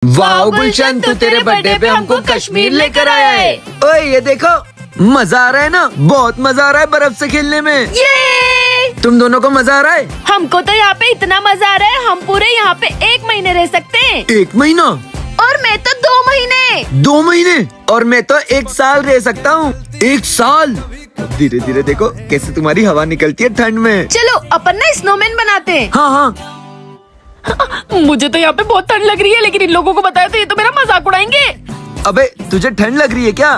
वाह गुलशन, तू तेरे बर्थडे पे हमको कश्मीर लेकर आया है। ओए ये देखो, मजा आ रहा है ना, बहुत मजा आ रहा है बर्फ से खेलने में। ये तुम दोनों को मजा आ रहा है? हमको तो यहाँ पे इतना मजा आ रहा है, हम पूरे यहाँ पे 1 महीने रह सकते हैं। 1 महीना? और मैं तो 2 महीने। 2 महीने? और मैं तो 1 साल रह सकता हूँ। 1 साल? धीरे धीरे देखो कैसे तुम्हारी हवा निकलती है ठंड में। चलो अपन ना स्नोमैन बनाते हैं। हाँ हाँ। मुझे तो यहाँ पे बहुत ठंड लग रही है, लेकिन इन लोगों को बताया तो ये तो मेरा मजाक उड़ाएंगे। अबे तुझे ठंड लग रही है क्या?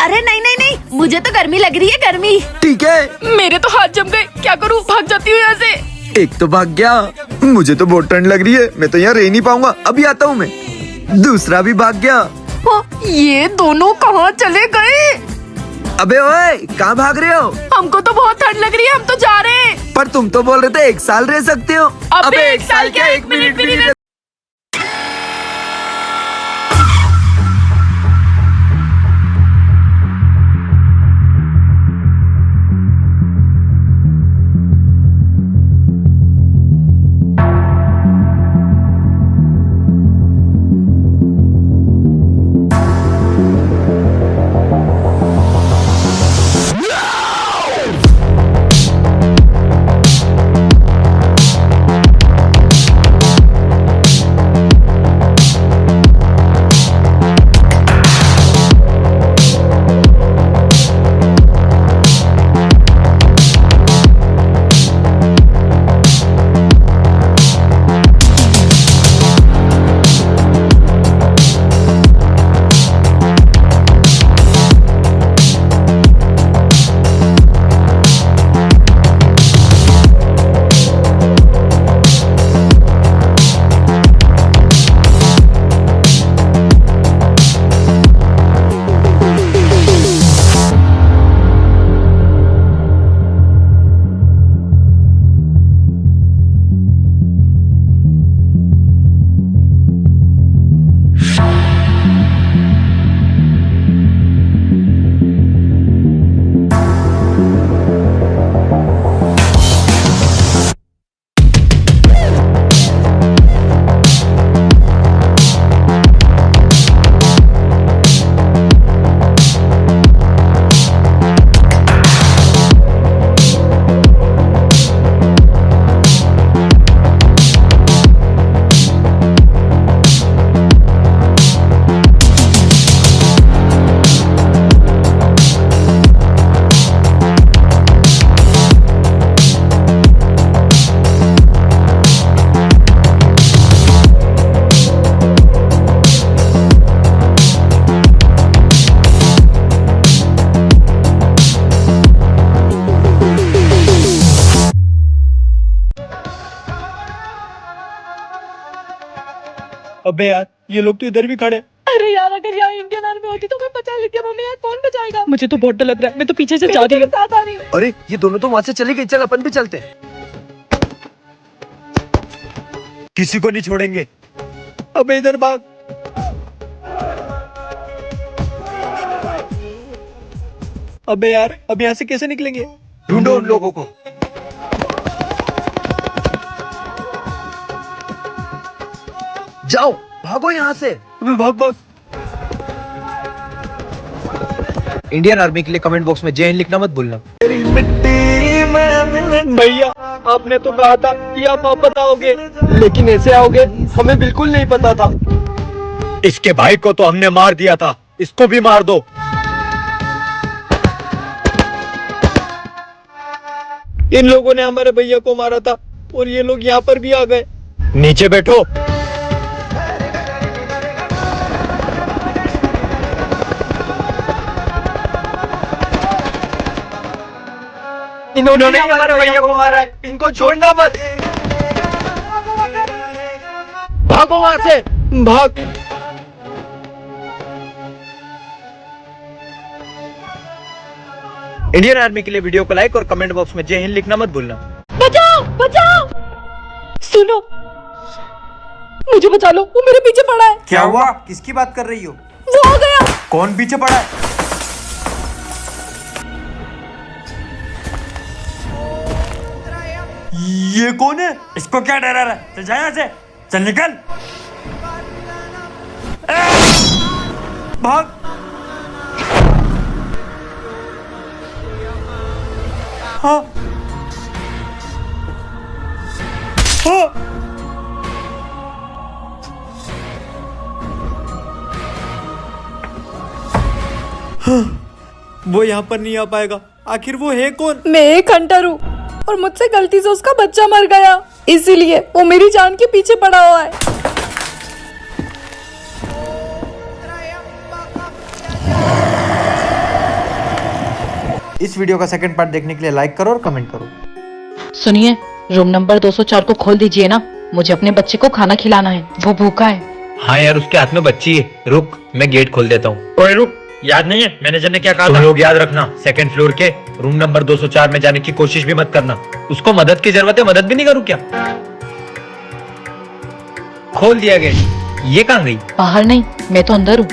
अरे नहीं नहीं नहीं, मुझे तो गर्मी लग रही है, गर्मी। ठीक है। मेरे तो हाथ जम गए, क्या करूँ, भाग जाती हूँ यहाँ से। एक तो भाग गया, मुझे तो बहुत ठंड लग रही है, मैं तो यहाँ रह नहीं पाऊंगा, अभी आता हूँ मैं। दूसरा भी भाग गया। ये दोनों कहाँ चले गए? अबे ओए, कहाँ भाग रहे हो? हमको तो बहुत ठंड लग रही है, हम तो जा रहे हैं। पर तुम तो बोल रहे थे 1 साल रह सकते हो। अबे 1 साल क्या, 1 मिनट भी नहीं रह। अबे यार, ये लोग तो इधर भी खड़े। अरे यार, अगर यहाँ इंडियन आर्मी होती तो मैं बचा लेती, मम्मी यार कौन बचाएगा? मुझे तो बहुत डर लग रहा है, मैं तो पीछे से जा रही हूँ। साथ आ रही हूँ। अरे ये दोनों तो वहाँ से चली गई, चल अपन भी चलते हैं। किसी को नहीं छोड़ेंगे। अबे इधर भाग। अबे यार, अब यहाँ से कैसे निकलेंगे? ढूंढो उन लोगों को। जाओ भागो यहाँ से। अबे भाग भाग। इंडियन आर्मी के लिए कमेंट बॉक्स में जय हिंद लिखना मत भूलना। भैया, आपने तो कहा था कि आप वापस आओगे, लेकिन ऐसे आओगे हमें बिल्कुल नहीं पता था। इसके भाई को तो हमने मार दिया था, इसको भी मार दो। इन लोगों ने हमारे भैया को मारा था और ये लोग यहाँ पर भी आ गए। नीचे बैठो। इन्होंने हमारे भैया को मारा है, इनको छोड़ना मत। भागो वहां से, भाग। इंडियन आर्मी के लिए वीडियो को लाइक और कमेंट बॉक्स में जय हिंद लिखना मत भूलना। बचाओ बचाओ, सुनो, मुझे बचा लो, वो मेरे पीछे पड़ा है। क्या हुआ? किसकी बात कर रही हो? वो हो गया। कौन पीछे पड़ा है? ये कौन है? इसको क्या डरा रहा है? चल जा यहाँ से, चल निकल। भाग। हाँ हाँ। वो यहाँ पर नहीं आ पाएगा। आखिर वो है कौन? मैं एक हंटर हूँ और मुझसे गलती से उसका बच्चा मर गया, इसीलिए वो मेरी जान के पीछे पड़ा हुआ है। इस वीडियो का सेकंड पार्ट देखने के लिए लाइक करो और कमेंट करो। सुनिए, रूम नंबर 204 को खोल दीजिए ना, मुझे अपने बच्चे को खाना खिलाना है, वो भूखा है। हाँ यार, उसके हाथ में बच्ची है। रुक, मैं गेट खोल देता हूँ। ओए रुक, याद नहीं है मैनेजर ने क्या कहा था? लोग याद रखना, सेकंड फ्लोर के रूम नंबर 204 में जाने की कोशिश भी मत करना। उसको मदद की जरूरत है, मदद भी नहीं करूँ क्या? खोल दिया गेट। ये कहाँ गई? बाहर नहीं, मैं तो अंदर हूँ।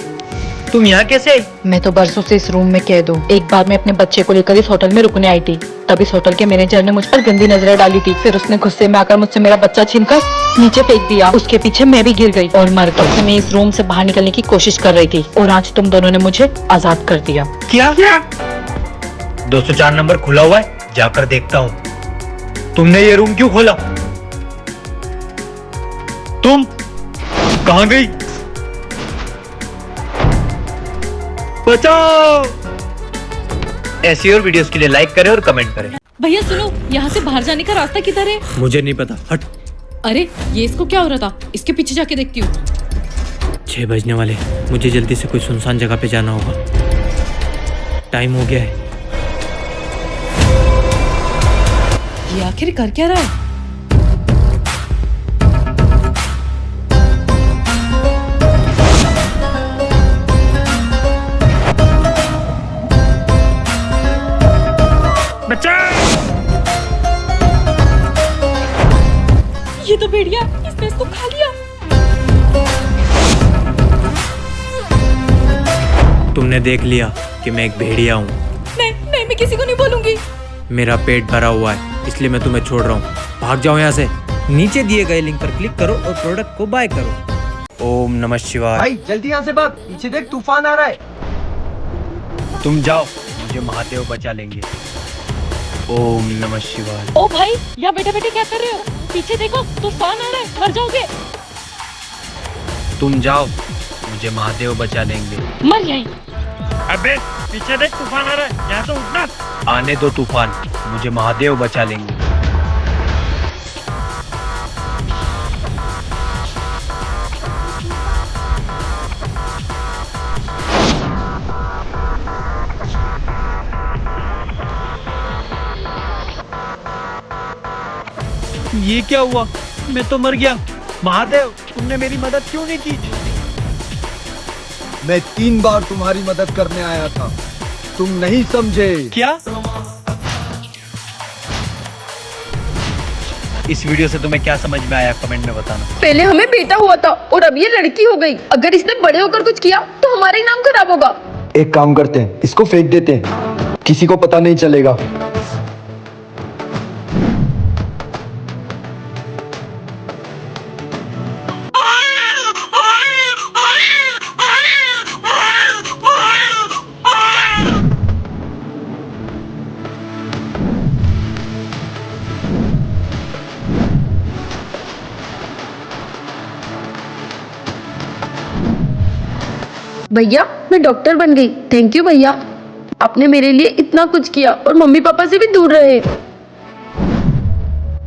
तुम यहाँ कैसे आई? मैं तो बरसों से इस रूम में कैद हूँ। एक बार मैं अपने बच्चे को लेकर इस होटल में रुकने आई थी, तब इस होटल के मैनेजर ने मुझ पर गंदी नजरें डाली थी। फिर उसने गुस्से में आकर मुझसे मेरा बच्चा छीनकर नीचे फेंक दिया। उसके पीछे मैं भी गिर गई और मर गई। मैं इस रूम से बाहर निकलने की कोशिश कर रही थी और आज तुम दोनों ने मुझे आजाद कर दिया। क्या 204 नंबर खुला हुआ है, जाकर देखता हूँ। तुमने ये रूम क्यों खोला? तुम कहाँ गई? बचाओ! ऐसी और वीडियोस के लिए लाइक करें और कमेंट करें। भैया सुनो, यहाँ से बाहर जाने का रास्ता किधर है? मुझे नहीं पता, हट। अरे ये इसको क्या हो रहा था? इसके पीछे जाके देखती हूँ। 6 बजने वाले, मुझे जल्दी से कोई सुनसान जगह पे जाना होगा। टाइम हो गया है। ये आखिर कर क्या रहा है? ये तो भेड़िया, इसने इसको खा लिया। तुमने देख लिया कि मैं एक भेड़िया हूँ। नहीं नहीं, मैं किसी को नहीं बोलूंगी। मेरा पेट भरा हुआ है, इसलिए मैं तुम्हें छोड़ रहा हूँ। भाग जाओ यहाँ से। नीचे दिए गए लिंक पर क्लिक करो और प्रोडक्ट को बाय करो। ओम नमः शिवाय। भाई जल्दी यहाँ से भाग, पीछे देख तूफान आ रहा है। तुम जाओ, मुझे महादेव बचा लेंगे। ओम नमः शिवाय। ओ भाई, यहाँ बैठे बैठे क्या कर रहे हो? पीछे देखो, तूफान आ रहा है, मर जाओगे। तुम जाओ, मुझे महादेव बचा लेंगे। मर यहीं। अबे पीछे देख, तूफान आ रहा है, यहाँ से उठना। आने दो तूफान, मुझे महादेव बचा लेंगे। ये क्या हुआ? मैं तो मर गया। महादेव, तुमने मेरी मदद क्यों नहीं की? मैं 3 बार तुम्हारी मदद करने आया था, तुम नहीं समझे। क्या? इस वीडियो से तुम्हें क्या समझ में आया, कमेंट में बताना। पहले हमें बेटा हुआ था और अब ये लड़की हो गई। अगर इसने बड़े होकर कुछ किया तो हमारा ही नाम खराब होगा। एक काम करते हैं, इसको फेंक देते हैं, किसी को पता नहीं चलेगा। भैया मैं डॉक्टर बन गई। थैंक यू भैया, आपने मेरे लिए इतना कुछ किया और मम्मी पापा से भी दूर रहे।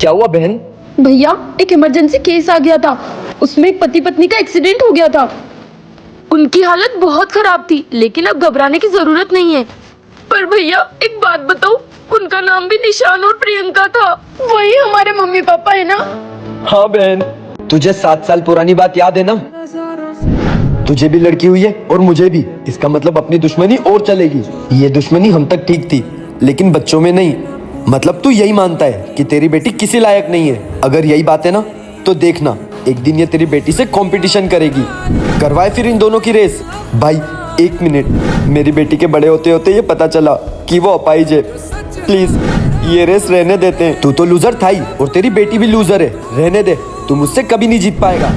क्या हुआ बहन? भैया एक इमरजेंसी केस आ गया था, उसमें एक पति पत्नी का एक्सीडेंट हो गया था। उनकी हालत बहुत खराब थी, लेकिन अब घबराने की जरूरत नहीं है। पर भैया एक बात बताओ, उनका नाम भी निशान और प्रियंका था। वही हमारे मम्मी पापा है ना? हाँ बहन, तुझे 7 साल पुरानी बात याद है ना? तुझे भी लड़की हुई है और मुझे भी। इसका मतलब अपनी दुश्मनी और चलेगी। ये दुश्मनी हम तक ठीक थी, लेकिन बच्चों में नहीं। मतलब तू यही मानता है कि तेरी बेटी किसी लायक नहीं है। अगर यही बात है ना, तो देखना एक दिन ये तेरी बेटी से कंपटीशन करेगी। करवाए फिर इन दोनों की रेस। भाई 1 मिनट, मेरी बेटी के बड़े होते होते ये पता चला कि वो अपाहिज है। प्लीज ये रेस रहने देते हैं। तू तो लूजर था ही और तेरी बेटी भी लूजर है। रहने दे, तू मुझसे कभी नहीं जीत पाएगा।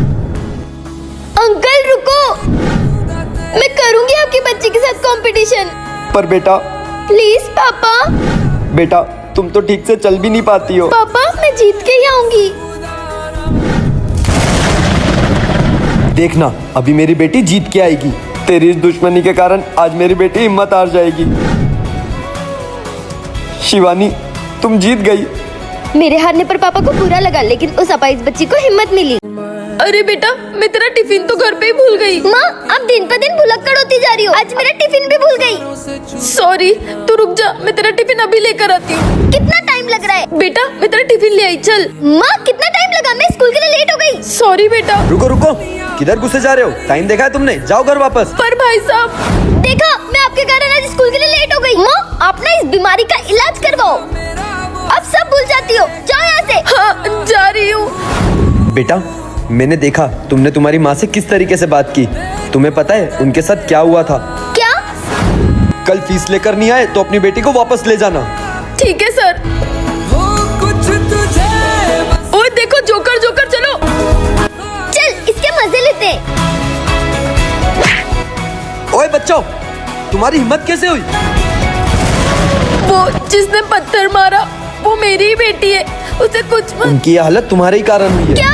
अंकल रुको, मैं करूंगी एजुकेशन। पर बेटा, प्लीज पापा। बेटा तुम तो ठीक से चल भी नहीं पाती हो। पापा मैं जीत के ही आऊंगी। देखना अभी मेरी बेटी जीत के आएगी। तेरी इस दुश्मनी के कारण आज मेरी बेटी हिम्मत हार जाएगी। शिवानी तुम जीत गई। मेरे हारने पर पापा को बुरा लगा, लेकिन उस अपाहिज बच्ची को हिम्मत मिली। अरे बेटा, मैं तेरा टिफिन तो घर पे ही भूल गई। माँ अब दिन पर दिन भुलक्कड़ होती जा रही हो। आज मेरा टिफिन भी भूल गई। सॉरी, तू रुक जा, मैं तेरा टिफिन अभी लेकर आती हूँ। कितना टाइम लग रहा है? बेटा मैं तेरा टिफिन ले आई, चल। माँ कितना टाइम लगा? मैं स्कूल के लिए लेट हो गई। सॉरी बेटा। रुको रुको, किधर घुसे जा रहे हो? टाइम देखा है तुमने? जाओ घर वापस। पर भाई साहब, देखा, मैं आपके कारण आज स्कूल के लिए लेट हो गई। माँ आप ना इस बीमारी का इलाज करवाओ। अब सब भूल जाती हो। जाओ यहाँ से। हाँ जा रही हूँ। बेटा मैंने देखा तुमने तुम्हारी माँ से किस तरीके से बात की। तुम्हें पता है उनके साथ क्या हुआ था? क्या? कल फीस लेकर नहीं आए तो अपनी बेटी को वापस ले जाना। ठीक है सर। ओए देखो, जोकर जोकर, चलो। चल इसके मजे लेते हैं। ओए बच्चों, तुम्हारी हिम्मत कैसे हुई? वो जिसने पत्थर मारा वो मेरी ही बेटी है। उसे कुछ मत। उनकी यह हालत तुम्हारे ही कारण हुई है। क्या?